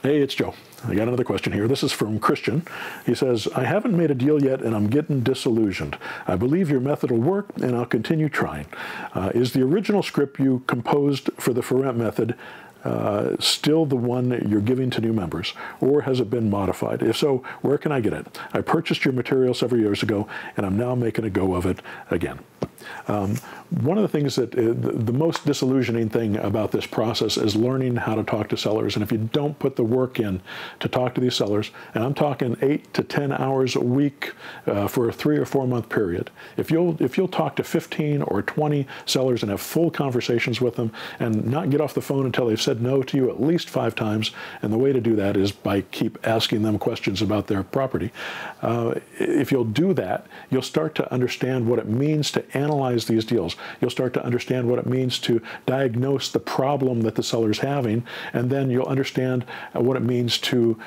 Hey, it's Joe. I got another question here. This is from Christian. He says, I haven't made a deal yet and I'm getting disillusioned. I believe your method will work and I'll continue trying. Is the original script you composed for the for rent method still the one that you're giving to new members, or has it been modified? If so, where can I get it? I purchased your material several years ago and I'm now making a go of it again. One of the things that the most disillusioning thing about this process is learning how to talk to sellers. And if you don't put the work in to talk to these sellers, and I'm talking 8 to 10 hours a week for a 3 or 4 month period, if you'll talk to 15 or 20 sellers and have full conversations with them and not get off the phone until they've said no to you at least 5 times, and the way to do that is by keep asking them questions about their property. If you'll do that, you'll start to understand what it means to analyze these deals. You'll start to understand what it means to diagnose the problem that the seller's having, and then you'll understand what it means to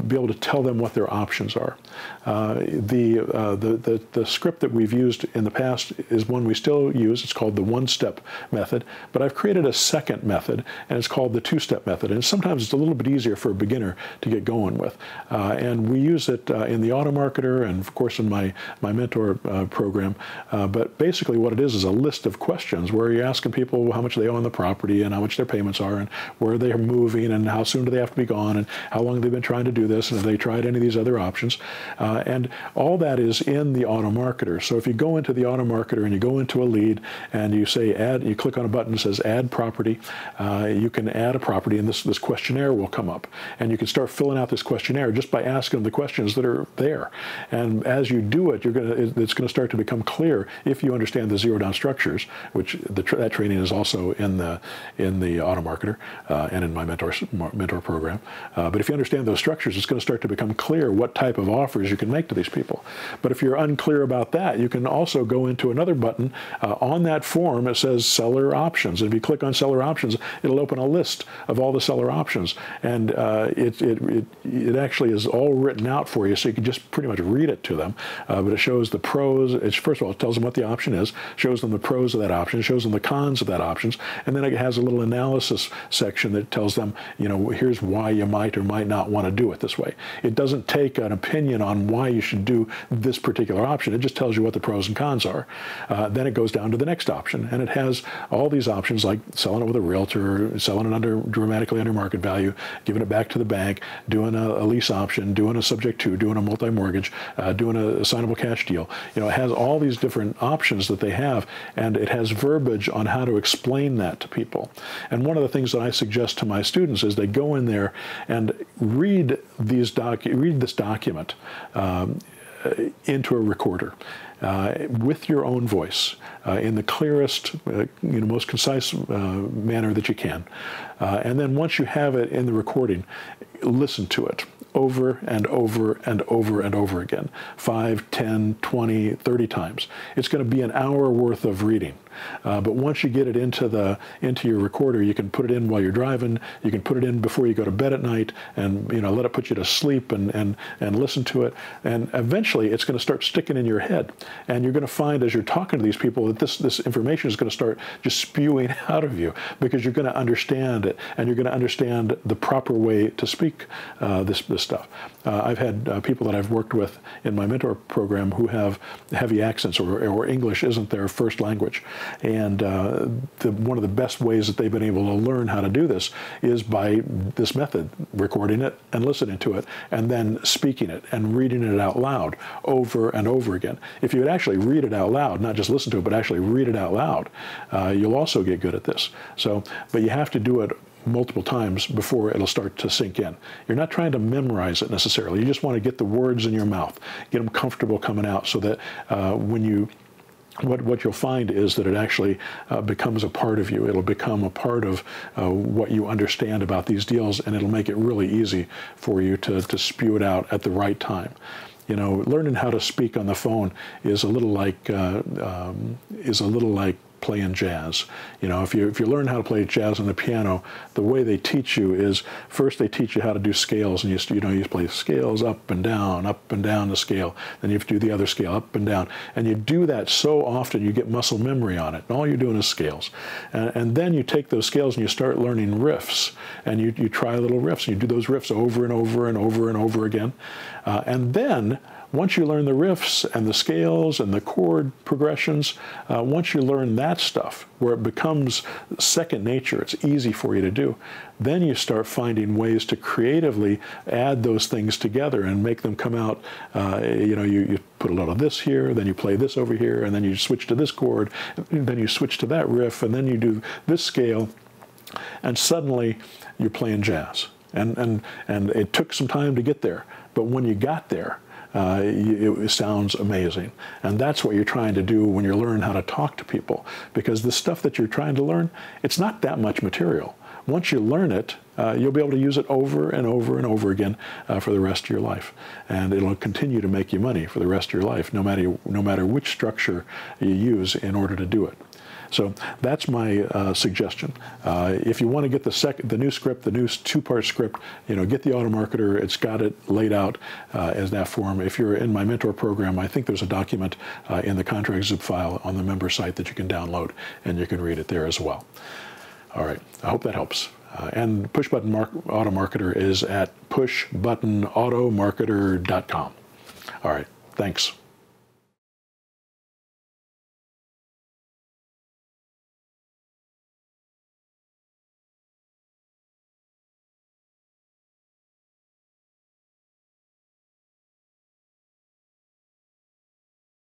be able to tell them what their options are. The script that we've used in the past is one we still use. It's called the one-step method, but I've created a second method, and it's called the two-step method. And sometimes it's a little bit easier for a beginner to get going with. And we use it in the Automarketer and, of course, in my mentor program. But basically what it is a list of questions where you're asking people how much they owe on the property and how much their payments are and where they're moving and how soon do they have to be gone and how long they've been trying to do this and have they tried any of these other options. And all that is in the Automarketer. So if you go into the Automarketer and you go into a lead and you say add, you click on a button that says add property, you can add a property and this questionnaire will come up. And you can start filling out this questionnaire just by asking them the questions that are there. And as you do it, it's going to start to become clear if you understand the zero-down structures, which that training is also in the Automarketer and in my mentor program. But if you understand those structures, it's going to start to become clear what type of offers you can make to these people. But if you're unclear about that, you can also go into another button on that form. It says seller options. And if you click on seller options, it'll open a list of all the seller options. And it actually is all written out for you, so you can just pretty much read it to them. But it shows the pros. First of all, it tells them what the option is, shows them the pros of that option, shows them the cons of that options, and then it has a little analysis section that tells them, you know, here's why you might or might not want to do it this way. It doesn't take an opinion on why you should do this particular option. It just tells you what the pros and cons are. Then it goes down to the next option, and it has all these options like selling it with a realtor, selling it dramatically under market value, giving it back to the bank, doing a lease option, doing a subject to, doing a multi-mortgage, doing a assignable cash deal. You know, it has all these different options that they have, and it has verbiage on how to explain that to people. And one of the things that I suggest to my students is they go in there and read this document into a recorder. With your own voice, in the clearest, most concise manner that you can. And then once you have it in the recording, listen to it over and over and over and over again, 5, 10, 20, 30 times. It's going to be an hour worth of reading. But once you get it into your recorder, you can put it in while you're driving. You can put it in before you go to bed at night, and let it put you to sleep and listen to it. And eventually, it's going to start sticking in your head. And you're going to find as you're talking to these people that this information is going to start just spewing out of you because you're going to understand it, and you're going to understand the proper way to speak this stuff. I've had people that I've worked with in my mentor program who have heavy accents or English isn't their first language. And one of the best ways that they've been able to learn how to do this is by this method, recording it and listening to it, and then speaking it and reading it out loud over and over again. If you would actually read it out loud, not just listen to it, but actually read it out loud, you'll also get good at this. But you have to do it multiple times before it'll start to sink in. You're not trying to memorize it necessarily. You just want to get the words in your mouth, get them comfortable coming out so that what you'll find is that it actually becomes a part of you. It'll become a part of what you understand about these deals, and it'll make it really easy for you to spew it out at the right time. Learning how to speak on the phone is a little like playing jazz. You know, if you learn how to play jazz on the piano, the way they teach you is first they teach you how to do scales, and you play scales up and down the scale. Then you have to do the other scale up and down, and you do that so often you get muscle memory on it. And all you're doing is scales, and then you take those scales and you start learning riffs, and you try little riffs, and you do those riffs over and over and over and over again, and then once you learn the riffs and the scales and the chord progressions, once you learn that stuff, where it becomes second nature, it's easy for you to do, then you start finding ways to creatively add those things together and make them come out. You put a lot of this here, then you play this over here, and then you switch to this chord, and then you switch to that riff, and then you do this scale, and suddenly you're playing jazz. And it took some time to get there, but when you got there, it sounds amazing. And that's what you're trying to do when you're learning how to talk to people, because the stuff that you're trying to learn, it's not that much material. Once you learn it, you'll be able to use it over and over and over again for the rest of your life. And it'll continue to make you money for the rest of your life, no matter which structure you use in order to do it. So that's my suggestion. If you want to get the new script, the new two-part script, get the Automarketer. It's got it laid out as that form. If you're in my mentor program, I think there's a document in the contract zip file on the member site that you can download, and you can read it there as well. All right, I hope that helps. And Push Button Automarketer is at pushbuttonautomarketer.com. All right, thanks.